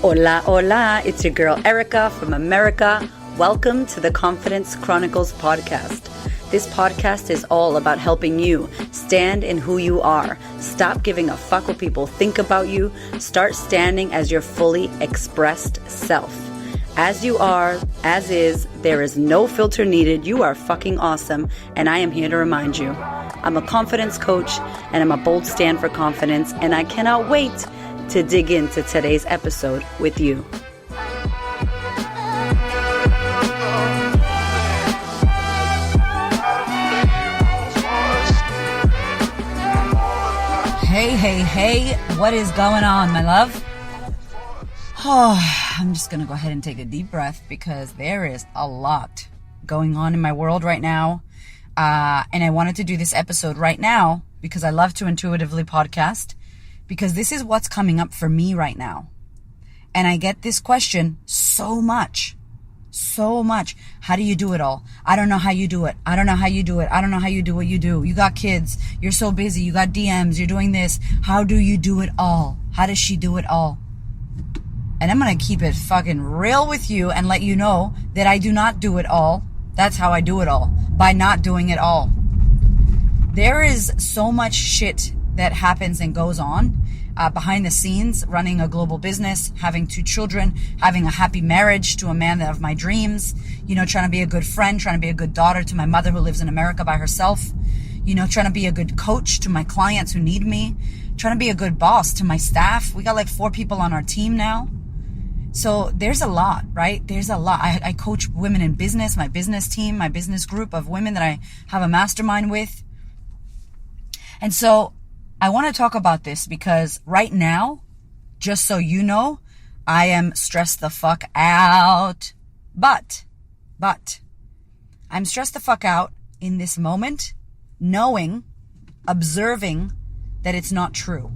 Hola, hola, it's your girl Erica from America. Welcome to the Confidence Chronicles podcast. This podcast is all about helping you stand in who you are. Stop giving a fuck what people think about you. Start standing as your fully expressed self. As you are, as is, there is no filter needed. You are fucking awesome, and I am here to remind you. I'm a confidence coach, and I'm a bold stand for confidence, and I cannot wait to dig into today's episode with you. Hey, what is going on, my love? I'm just gonna go ahead and take a deep breath because there is a lot going on in my world right now. And I wanted to do this episode right now because I love to intuitively podcast, because this is what's coming up for me right now. And I get this question so much. How do you do it all? I don't know how you do it. I don't know how you do it. I don't know how you do what you do. You got kids. You're so busy. You got DMs. You're doing this. How do you do it all? How does she do it all? And I'm going to keep it fucking real with you and let you know that I do not do it all. That's how I do it all. By not doing it all. There is so much shit that happens and goes on behind the scenes, running a global business, having 2 children, having a happy marriage to a man of my dreams, trying to be a good friend, trying to be a good daughter to my mother who lives in America by herself, trying to be a good coach to my clients who need me, trying to be a good boss to my staff. We got like 4 people on our team now. So there's a lot, right? There's a lot. I coach women in business, my business team, my business group of women that I have a mastermind with. And so I want to talk about this because right now, just so you know, I am stressed the fuck out. But I'm stressed the fuck out in this moment, observing that it's not true.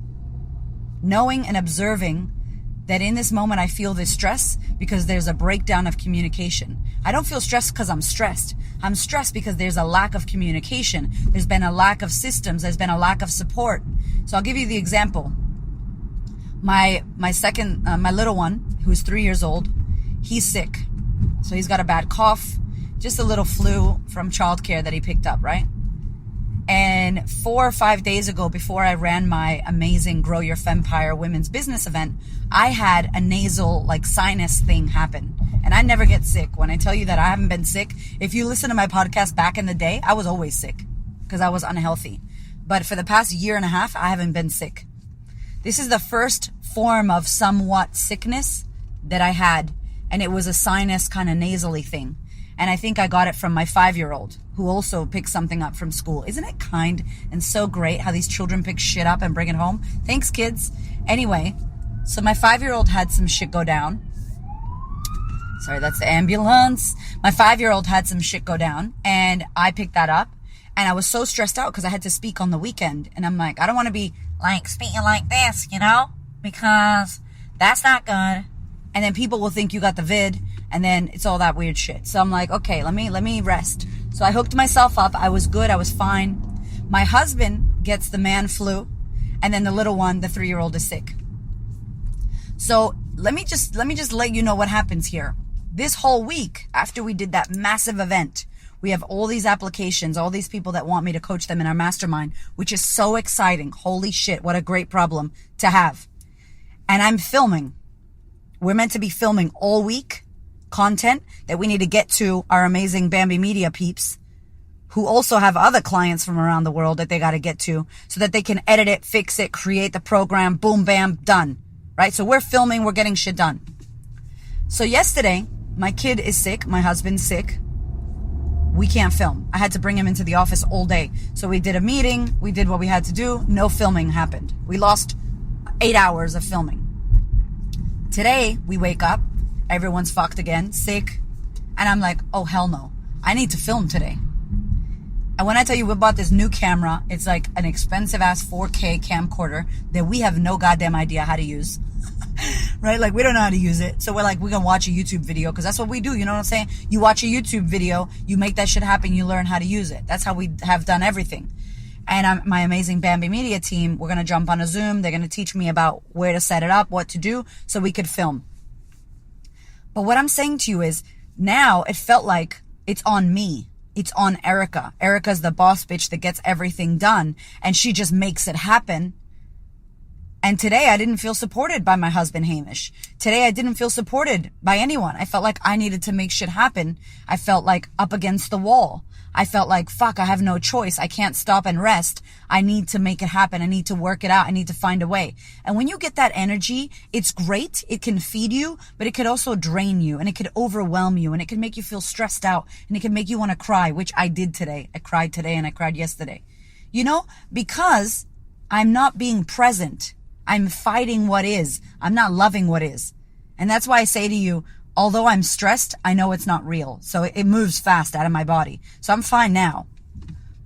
Knowing and observing that in this moment I feel this stress because there's a breakdown of communication. I don't feel stressed because I'm stressed. I'm stressed because there's a lack of communication. There's been a lack of systems. There's been a lack of support. So I'll give you the example. My little one, who's 3 years old, he's sick. So he's got a bad cough, just a little flu from childcare that he picked up, right? And 4 or 5 days ago, before I ran my amazing Grow Your Fempire women's business event, I had a nasal sinus thing happen. And I never get sick. When I tell you that I haven't been sick, if you listen to my podcast back in the day, I was always sick because I was unhealthy. But for the past year and a half, I haven't been sick. This is the first form of somewhat sickness that I had. And it was a sinus kind of nasally thing. And I think I got it from my 5-year-old, who also picked something up from school. Isn't it kind and so great how these children pick shit up and bring it home? Thanks, kids. Anyway, so my 5-year-old had some shit go down. Sorry, that's the ambulance. My 5-year-old had some shit go down, and I picked that up. And I was so stressed out because I had to speak on the weekend. And I'm like, I don't want to be speaking like this, because that's not good. And then people will think you got the vid. And then it's all that weird shit. So I'm like, okay, let me rest. So I hooked myself up. I was good. I was fine. My husband gets the man flu. And then the little one, the 3-year-old, is sick. So let me just let you know what happens here. This whole week, after we did that massive event, we have all these applications, all these people that want me to coach them in our mastermind, which is so exciting. Holy shit, what a great problem to have. And I'm filming. We're meant to be filming all week. Content that we need to get to our amazing Bambi Media peeps, who also have other clients from around the world that they got to get to so that they can edit it, fix it, create the program, boom, bam, done. Right? So we're filming, we're getting shit done. So yesterday, my kid is sick, my husband's sick. We can't film. I had to bring him into the office all day. So we did a meeting, we did what we had to do, no filming happened. We lost 8 hours of filming. Today, we wake up, everyone's fucked again, sick. And I'm like, oh, hell no. I need to film today. And when I tell you we bought this new camera, it's like an expensive ass 4K camcorder that we have no goddamn idea how to use. Right? Like, we don't know how to use it. So we're like, we're going to watch a YouTube video because that's what we do. You know what I'm saying? You watch a YouTube video, you make that shit happen, you learn how to use it. That's how we have done everything. And my amazing Bambi Media team, we're going to jump on a Zoom. They're going to teach me about where to set it up, what to do, so we could film. But what I'm saying to you is now it felt like it's on me. It's on Erica. Erica's the boss bitch that gets everything done and she just makes it happen. And today I didn't feel supported by my husband, Hamish. Today I didn't feel supported by anyone. I felt like I needed to make shit happen. I felt like up against the wall. I felt like, fuck, I have no choice. I can't stop and rest. I need to make it happen. I need to work it out. I need to find a way. And when you get that energy, it's great. It can feed you, but it could also drain you and it could overwhelm you and it can make you feel stressed out and it can make you want to cry, which I did today. I cried today and I cried yesterday. You know, because I'm not being present. I'm fighting what is. I'm not loving what is. And that's why I say to you, although I'm stressed, I know it's not real. So it moves fast out of my body. So I'm fine now.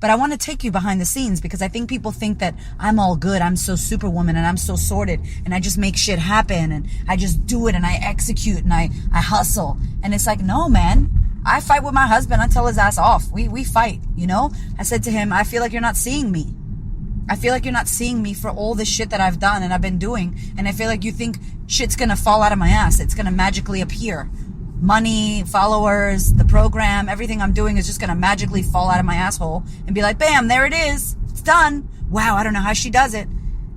But I want to take you behind the scenes because I think people think that I'm all good. I'm so superwoman and I'm so sorted and I just make shit happen and I just do it and I execute and I hustle. And it's like, no, man. I fight with my husband. I tell his ass off. We fight, you know? I said to him, I feel like you're not seeing me. I feel like you're not seeing me for all the shit that I've done and I've been doing. And I feel like you think shit's going to fall out of my ass. It's going to magically appear. Money, followers, the program, everything I'm doing is just going to magically fall out of my asshole and be like, bam, there it is. It's done. Wow, I don't know how she does it.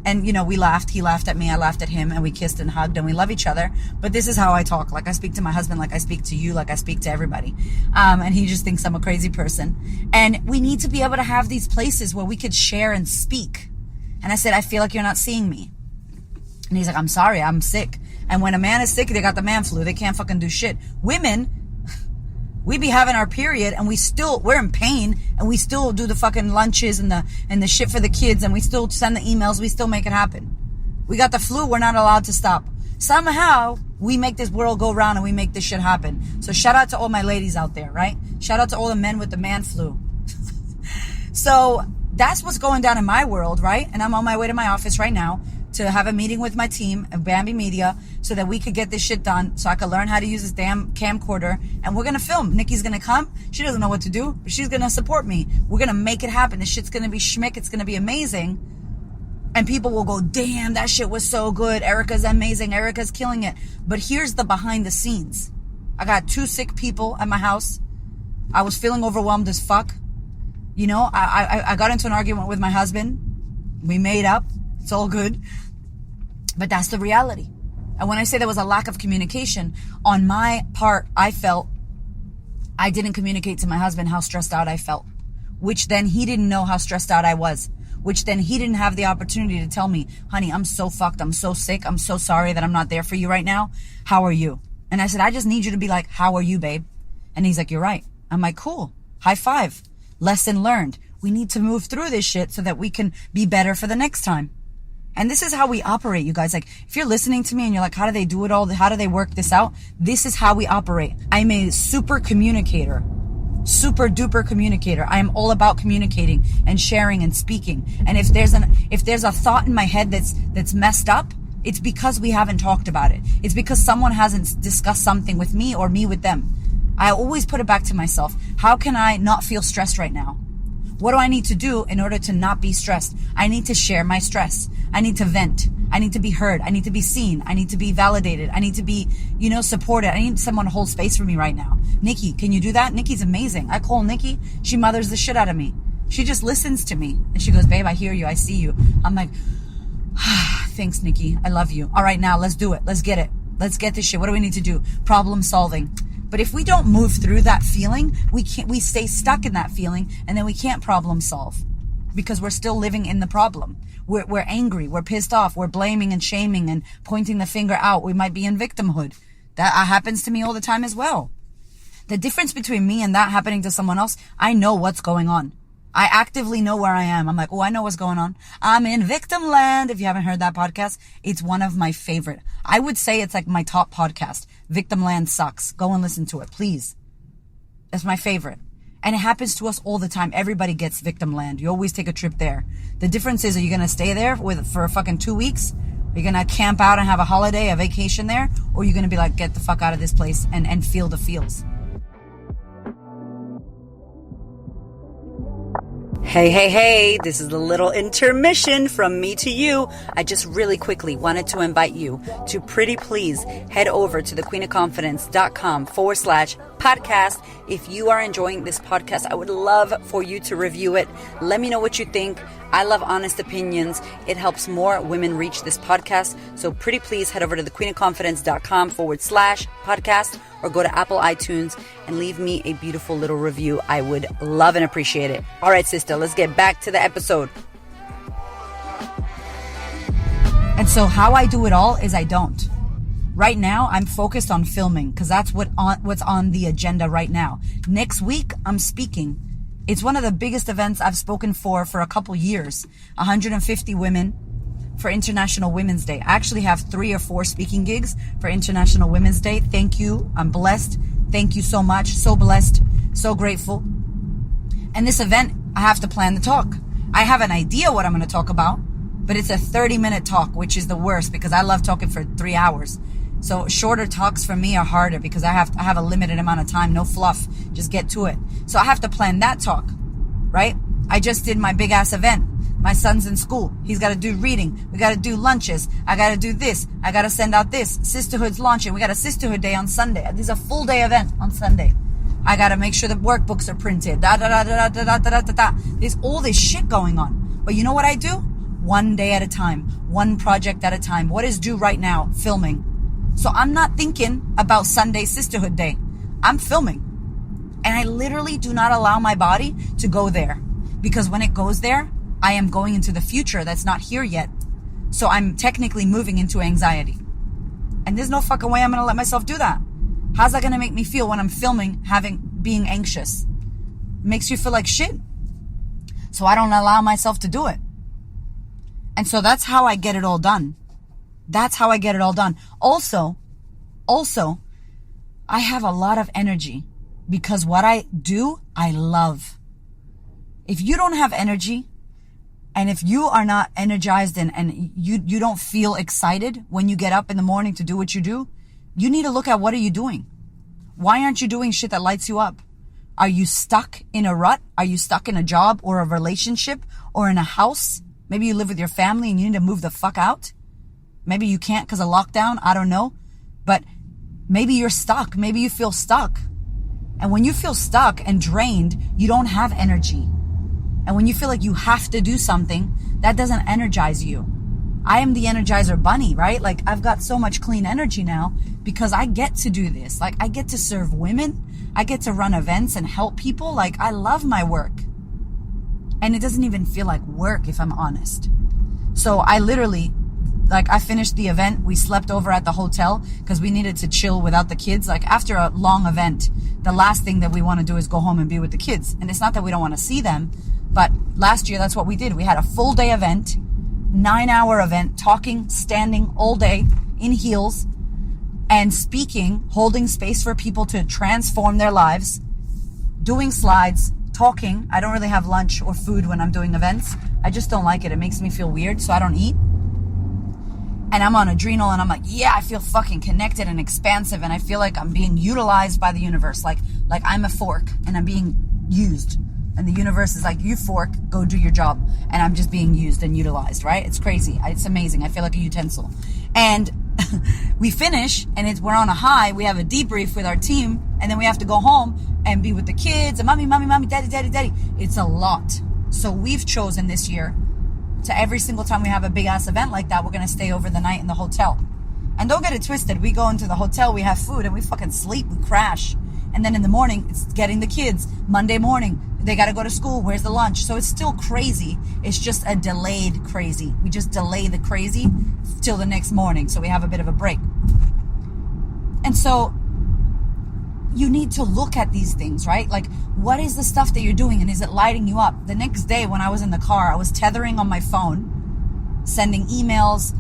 And, you know, we laughed. He laughed at me. I laughed at him and we kissed and hugged and we love each other. But this is how I talk. Like I speak to my husband, like I speak to you, like I speak to everybody. And he just thinks I'm a crazy person. And we need to be able to have these places where we could share and speak. And I said, I feel like you're not seeing me. And he's like, I'm sorry, I'm sick. And when a man is sick, they got the man flu. They can't fucking do shit. Women, we be having our period and we're in pain and we still do the fucking lunches and the shit for the kids and we still send the emails. We still make it happen. We got the flu. We're not allowed to stop. Somehow we make this world go round and we make this shit happen. So shout out to all my ladies out there, right? Shout out to all the men with the man flu. So that's what's going down in my world, right? And I'm on my way to my office right now to have a meeting with my team at Bambi Media so that we could get this shit done so I could learn how to use this damn camcorder and we're going to film. Nikki's going to come. She doesn't know what to do, but she's going to support me. We're going to make it happen. This shit's going to be schmick. It's going to be amazing. And people will go, damn, that shit was so good. Erica's amazing. Erica's killing it. But here's the behind the scenes. I got 2 sick people at my house. I was feeling overwhelmed as fuck. You know, I got into an argument with my husband. We made up. It's all good. But that's the reality. And when I say there was a lack of communication, on my part, I felt I didn't communicate to my husband how stressed out I felt, which then he didn't know how stressed out I was, which then he didn't have the opportunity to tell me, honey, I'm so fucked. I'm so sick. I'm so sorry that I'm not there for you right now. How are you? And I said, I just need you to be like, how are you, babe? And he's like, you're right. I'm like, cool. High five. Lesson learned. We need to move through this shit so that we can be better for the next time. And this is how we operate, you guys. Like, if you're listening to me and you're like, how do they do it all? How do they work this out? This is how we operate. I'm a super communicator, super duper communicator. I am all about communicating and sharing and speaking. And if there's a thought in my head that's messed up, it's because we haven't talked about it. It's because someone hasn't discussed something with me or me with them. I always put it back to myself. How can I not feel stressed right now? What do I need to do in order to not be stressed? I need to share my stress. I need to vent. I need to be heard. I need to be seen. I need to be validated. I need to be, supported. I need someone to hold space for me right now. Nikki, can you do that? Nikki's amazing. I call Nikki. She mothers the shit out of me. She just listens to me. And she goes, babe, I hear you. I see you. I'm like, thanks, Nikki. I love you. All right, now let's do it. Let's get it. Let's get this shit. What do we need to do? Problem solving. But if we don't move through that feeling, we stay stuck in that feeling and then we can't problem solve because we're still living in the problem. We're angry. We're pissed off. We're blaming and shaming and pointing the finger out. We might be in victimhood. That happens to me all the time as well. The difference between me and that happening to someone else, I know what's going on. I actively know where I am. I'm like, oh, I know what's going on. I'm in victim land. If you haven't heard that podcast, it's one of my favorite. I would say it's like my top podcast. Victim land sucks. Go and listen to it, please. That's my favorite. And it happens to us all the time. Everybody gets victim land. You always take a trip there. The difference is, are you going to stay there for fucking 2 weeks? Are you going to camp out and have a holiday, a vacation there? Or are you going to be like, get the fuck out of this place and feel the feels? Hey, this is a little intermission from me to you. I just really quickly wanted to invite you to pretty please head over to thequeenofconfidence.com/podcast. If you are enjoying this podcast, I would love for you to review it. Let me know what you think. I love honest opinions. It helps more women reach this podcast. So pretty please head over to thequeenofconfidence.com/podcast or go to Apple iTunes and leave me a beautiful little review. I would love and appreciate it. All right, sister, let's get back to the episode. And so how I do it all is I don't. Right now, I'm focused on filming because that's what's on the agenda right now. Next week, I'm speaking. It's one of the biggest events I've spoken for a couple years. 150 women for International Women's Day. I actually have 3 or 4 speaking gigs for International Women's Day. Thank you. I'm blessed. Thank you so much. So blessed. So grateful. And this event, I have to plan the talk. I have an idea what I'm going to talk about, but it's a 30-minute talk, which is the worst because I love talking for 3 hours. So shorter talks for me are harder because I have a limited amount of time, no fluff, just get to it. So I have to plan that talk, right? I just did my big ass event. My son's in school. He's got to do reading. We got to do lunches. I got to do this. I got to send out this. Sisterhood's launching. We got a Sisterhood Day on Sunday. This is a full day event on Sunday. I got to make sure the workbooks are printed. There's all this shit going on. But you know what I do? One day at a time. One project at a time. What is due right now? Filming. So I'm not thinking about Sunday Sisterhood Day. I'm filming. And I literally do not allow my body to go there. Because when it goes there, I am going into the future that's not here yet. So I'm technically moving into anxiety. And there's no fucking way I'm going to let myself do that. How's that going to make me feel when I'm filming being anxious? It makes you feel like shit. So I don't allow myself to do it. And so that's how I get it all done. That's how I get it all done. Also, I have a lot of energy because what I do, I love. If you don't have energy and if you are not energized and you don't feel excited when you get up in the morning to do what you do, you need to look at what are you doing? Why aren't you doing shit that lights you up? Are you stuck in a rut? Are you stuck in a job or a relationship or in a house? Maybe you live with your family and you need to move the fuck out. Maybe you can't because of lockdown. I don't know. But maybe you're stuck. Maybe you feel stuck. And when you feel stuck and drained, you don't have energy. And when you feel like you have to do something, that doesn't energize you. I am the Energizer Bunny, right? Like I've got so much clean energy now because I get to do this. Like I get to serve women. I get to run events and help people. Like I love my work. And it doesn't even feel like work if I'm honest. So I literally, I finished the event. We slept over at the hotel because we needed to chill without the kids. Like after a long event, the last thing that we want to do is go home and be with the kids. And it's not that we don't want to see them, but last year, that's what we did. We had a full day event, 9-hour event, talking, standing all day in heels and speaking, holding space for people to transform their lives, doing slides, talking. I don't really have lunch or food when I'm doing events. I just don't like it. It makes me feel weird, so I don't eat. And I'm on adrenal and I'm like, yeah, I feel fucking connected and expansive and I feel like I'm being utilized by the universe. Like I'm a fork and I'm being used. And the universe is like, you fork, go do your job. And I'm just being used and utilized, right? It's crazy. It's amazing. I feel like a utensil. And we finish and we're on a high. We have a debrief with our team and then we have to go home and be with the kids and mommy, daddy. It's a lot. So we've chosen this year to every single time we have a big ass event like that, we're going to stay over the night in the hotel. And don't get it twisted. We go into the hotel, we have food and we fucking sleep, we crash. And then in the morning, it's getting the kids. Monday morning, they got to go to school. Where's the lunch? So it's still crazy. It's just a delayed crazy. We just delay the crazy till the next morning. So we have a bit of a break. And so you need to look at these things, right? Like, what is the stuff that you're doing and is it lighting you up? The next day when I was in the car, I was tethering on my phone, sending emails,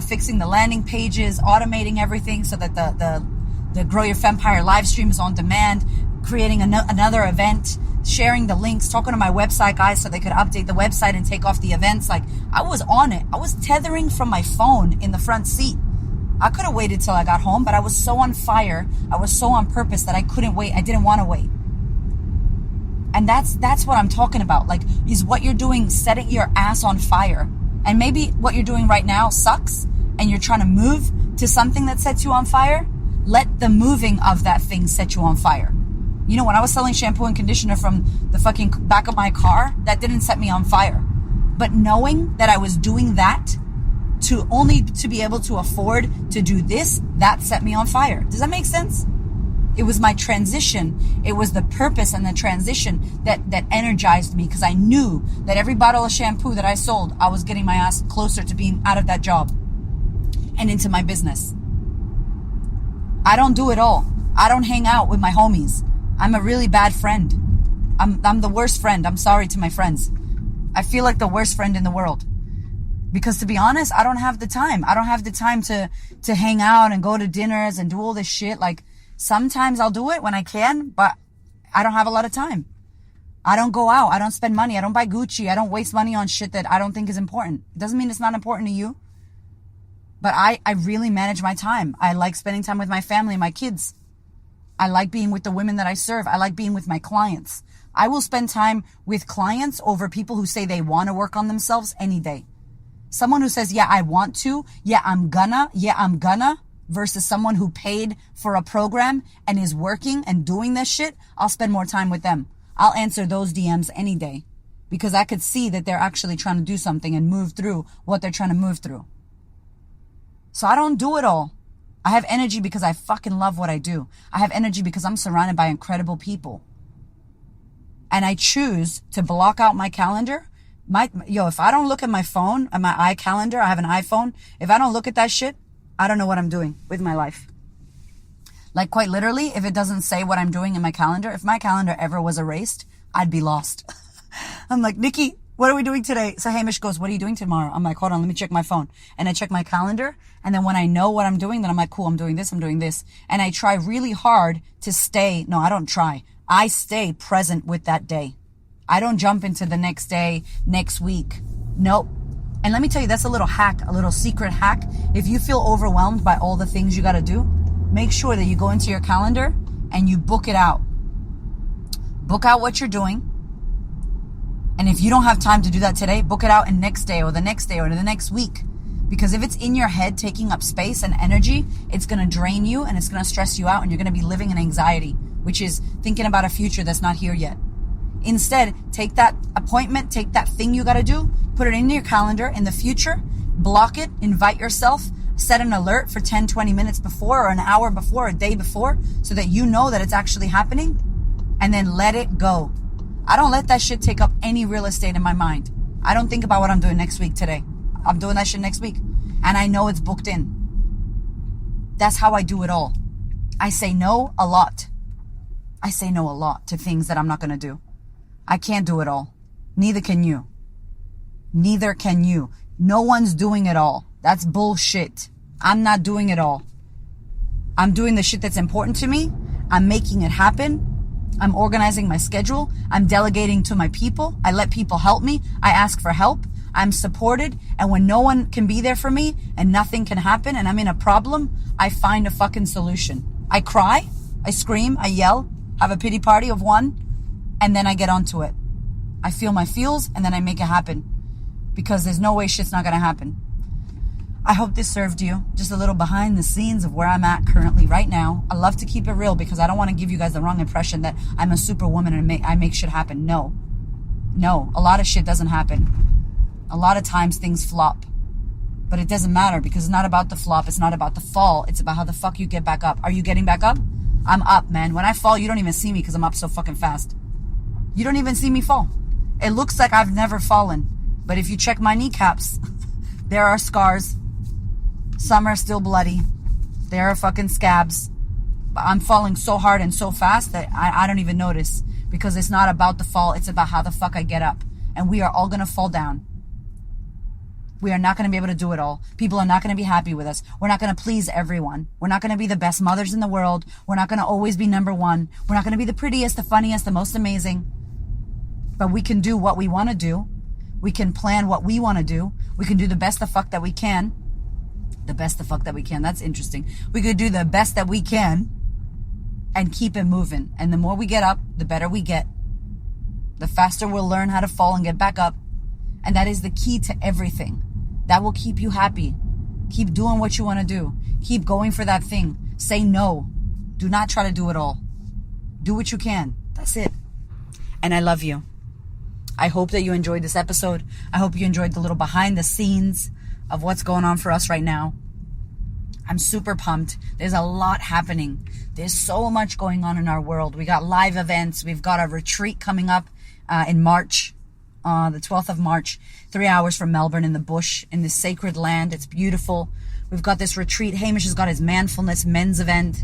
fixing the landing pages, automating everything so that the Grow Your Fempire live stream is on demand, creating another event, sharing the links, talking to my website guys so they could update the website and take off the events. Like, I was on it. I was tethering from my phone in the front seat. I could have waited till I got home, but I was so on fire. I was so on purpose that I couldn't wait. I didn't want to wait. And that's what I'm talking about. Like, is what you're doing setting your ass on fire? And maybe what you're doing right now sucks and you're trying to move to something that sets you on fire. Let the moving of that thing set you on fire. You know, when I was selling shampoo and conditioner from the fucking back of my car, that didn't set me on fire. But knowing that I was doing that to be able to afford to do this, that set me on fire. Does that make sense? It was my transition. It was the purpose and the transition that energized me, because I knew that every bottle of shampoo that I sold, I was getting my ass closer to being out of that job and into my business. I don't do it all. I don't hang out with my homies. I'm a really bad friend. I'm the worst friend. I'm sorry to my friends. I feel like the worst friend in the world. Because to be honest, I don't have the time. I don't have the time to hang out and go to dinners and do all this shit. Like, sometimes I'll do it when I can, but I don't have a lot of time. I don't go out. I don't spend money. I don't buy Gucci. I don't waste money on shit that I don't think is important. It doesn't mean it's not important to you. But I really manage my time. I like spending time with my family and my kids. I like being with the women that I serve. I like being with my clients. I will spend time with clients over people who say they want to work on themselves any day. Someone who says, yeah, I want to. Yeah, I'm gonna. Versus someone who paid for a program and is working and doing this shit, I'll spend more time with them. I'll answer those DMs any day because I could see that they're actually trying to do something and move through what they're trying to move through. So I don't do it all. I have energy because I fucking love what I do. I have energy because I'm surrounded by incredible people. And I choose to block out my calendar. If I don't look at my phone, at my iCalendar, I have an iPhone. If I don't look at that shit, I don't know what I'm doing with my life. Like, quite literally, if it doesn't say what I'm doing in my calendar, if my calendar ever was erased, I'd be lost. I'm like, Nikki, what are we doing today? So Hamish goes, what are you doing tomorrow? I'm like, hold on, let me check my phone. And I check my calendar. And then when I know what I'm doing, then I'm like, cool, I'm doing this. And I try really hard to stay. No, I don't try. I stay present with that day. I don't jump into the next day, next week. Nope. And let me tell you, that's a little hack, a little secret hack. If you feel overwhelmed by all the things you got to do, make sure that you go into your calendar and you book it out. Book out what you're doing. And if you don't have time to do that today, book it out in next day or the next day or the next week. Because if it's in your head taking up space and energy, it's going to drain you and it's going to stress you out, and you're going to be living in anxiety, which is thinking about a future that's not here yet. Instead, take that appointment, take that thing you got to do, put it in your calendar in the future, block it, invite yourself, set an alert for 10, 20 minutes before or an hour before, a day before, so that you know that it's actually happening, and then let it go. I don't let that shit take up any real estate in my mind. I don't think about what I'm doing next week today. I'm doing that shit next week. And I know it's booked in. That's how I do it all. I say no a lot. I say no a lot to things that I'm not going to do. I can't do it all. Neither can you. Neither can you. No one's doing it all. That's bullshit. I'm not doing it all. I'm doing the shit that's important to me. I'm making it happen. I'm organizing my schedule. I'm delegating to my people. I let people help me. I ask for help. I'm supported. And when no one can be there for me and nothing can happen and I'm in a problem, I find a fucking solution. I cry. I scream. I yell. Have a pity party of one. And then I get onto it. I feel my feels and then I make it happen. Because there's no way shit's not going to happen. I hope this served you. Just a little behind the scenes of where I'm at currently right now. I love to keep it real because I don't want to give you guys the wrong impression that I'm a superwoman and I make shit happen. No. A lot of shit doesn't happen. A lot of times things flop. But it doesn't matter because it's not about the flop. It's not about the fall. It's about how the fuck you get back up. Are you getting back up? I'm up, man. When I fall, you don't even see me because I'm up so fucking fast. You don't even see me fall. It looks like I've never fallen. But if you check my kneecaps, there are scars. Some are still bloody. There are fucking scabs. But I'm falling so hard and so fast that I don't even notice. Because it's not about the fall. It's about how the fuck I get up. And we are all going to fall down. We are not going to be able to do it all. People are not going to be happy with us. We're not going to please everyone. We're not going to be the best mothers in the world. We're not going to always be number one. We're not going to be the prettiest, the funniest, the most amazing. But we can do what we want to do. We can plan what we want to do. We can do the best the fuck that we can. The best the fuck that we can. That's interesting. We could do the best that we can and keep it moving. And the more we get up, the better we get. the faster we'll learn how to fall and get back up. And that is the key to everything. That will keep you happy. Keep doing what you want to do. Keep going for that thing. Say no. Do not try to do it all. Do what you can. That's it. And I love you. I hope that you enjoyed this episode. I hope you enjoyed the little behind the scenes of what's going on for us right now. I'm super pumped. There's a lot happening. There's so much going on in our world. We got live events. We've got a retreat coming up in March, the 12th of March, 3 hours from Melbourne in the bush, in this sacred land. It's beautiful. We've got this retreat. Hamish has got his Manfulness men's event.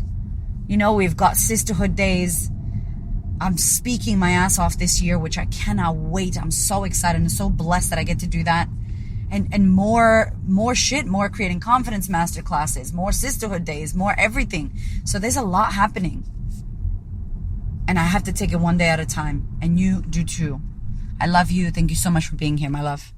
You know, we've got sisterhood days. I'm speaking my ass off this year, which I cannot wait. I'm so excited and so blessed that I get to do that. And more shit, more creating confidence masterclasses, more sisterhood days, more everything. So there's a lot happening. And I have to take it one day at a time. And you do too. I love you. Thank you so much for being here, my love.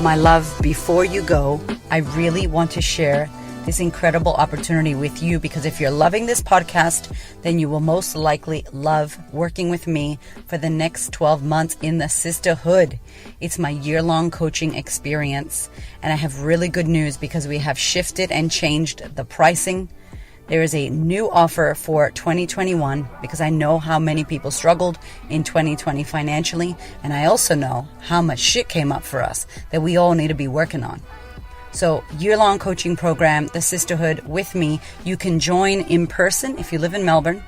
My love, before you go, I really want to share this incredible opportunity with you, because if you're loving this podcast, then you will most likely love working with me for the next 12 months in the sisterhood. It's my year-long coaching experience, and I have really good news because we have shifted and changed the pricing. There is a new offer for 2021 because I know how many people struggled in 2020 financially, and I also know how much shit came up for us that we all need to be working on. So, year-long coaching program, the sisterhood with me. You can join in person if you live in Melbourne,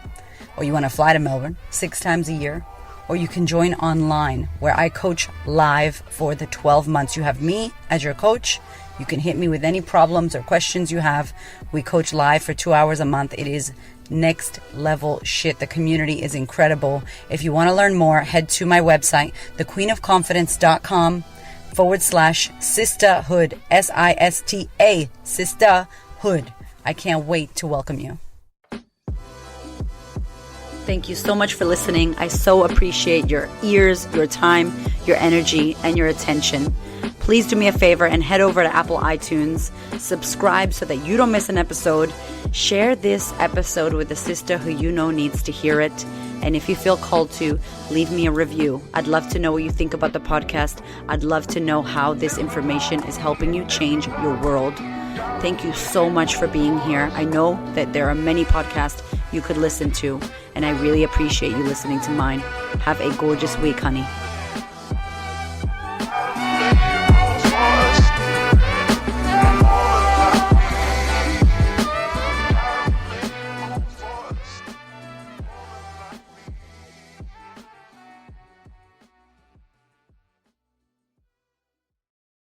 or you want to fly to Melbourne 6 times a year, or you can join online where I coach live for the 12 months. You have me as your coach. You can hit me with any problems or questions you have. We coach live for 2 hours a month. It is next level shit. The community is incredible. If you want to learn more, head to my website, thequeenofconfidence.com/sisterhood, SISTA, sisterhood. I can't wait to welcome you. Thank you so much for listening. I so appreciate your ears, your time, your energy, and your attention. Please do me a favor and head over to Apple iTunes, subscribe so that you don't miss an episode, share this episode with a sister who you know needs to hear it, and if you feel called to, leave me a review. I'd love to know what you think about the podcast. I'd love to know how this information is helping you change your world. Thank you so much for being here. I know that there are many podcasts you could listen to, and I really appreciate you listening to mine. Have a gorgeous week, honey.